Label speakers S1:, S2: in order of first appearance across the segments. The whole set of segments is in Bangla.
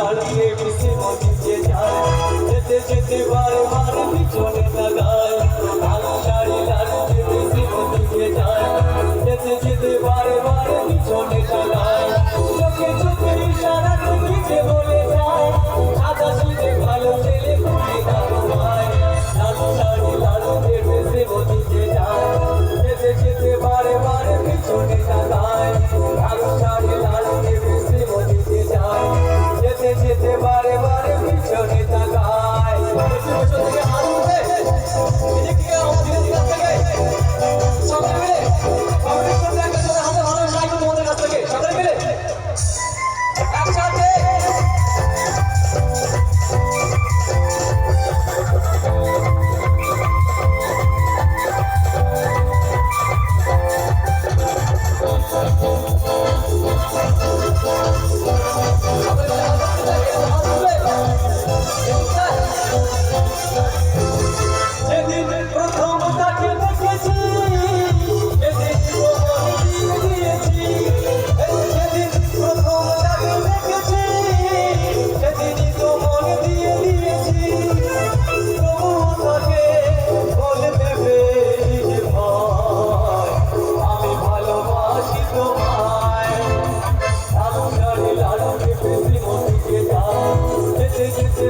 S1: লাড়িয়ে মিশে মজিয়ে যায় যেতে যেতে বারে বারে পিছনে তাকায় লাল শাড়ি লাড়িয়ে মিশে মজিয়ে যায় যেতে যেতে বারে বারে পিছনে তাকায় চোখে চোখে ইশারাতে কিছু বলে যায় সাদা সিধে ভালো ছেলে খুঁজে কারো ভাই লাল শাড়ি লাড়িয়ে মিশে মজিয়ে যায় যেতে যেতে বারে বারে পিছনে তাকায় লাল শাড়ি লাড়িয়ে মিশে মজিয়ে যায় যেতে যেতে বারে বারে পিছনে তাকায় বছর থেকে হাত উঠে এদিকে আমাদের দিকে সবাই মিলে কমেন্ট করতে একটা জোরে হাতে ভালো লাইক তোমাদের কাছ থেকে সবাই মিলে একসাথে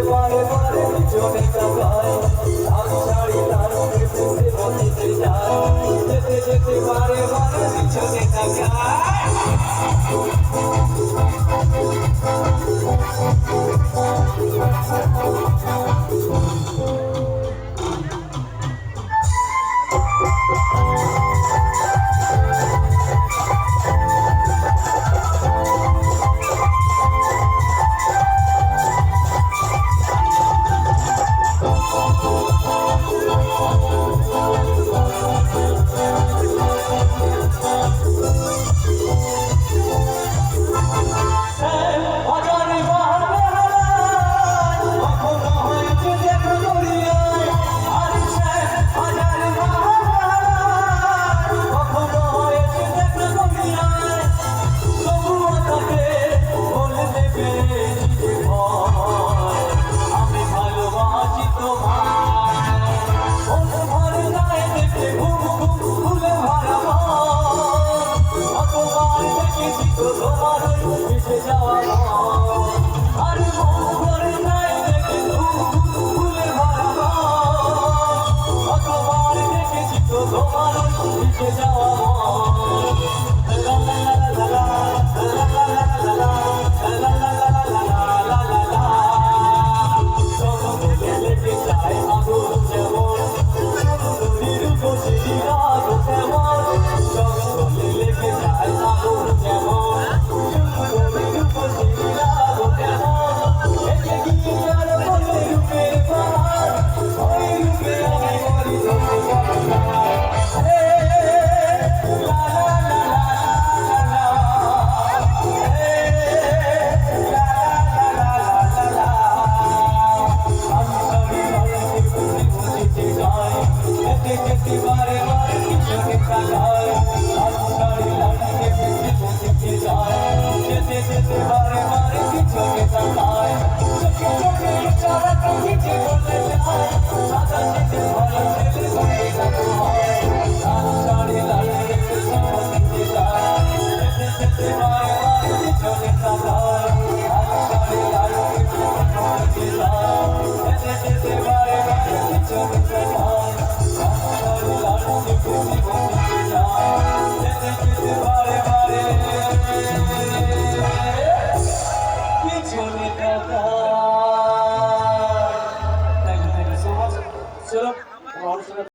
S1: বারে বারে পিছনে তাকায় লাল শাড়ি লাড়িয়ে মিশে মজিয়ে যায় যেতে যেতে বারে বারে পিছনে তাকায় পিছনে তাকায়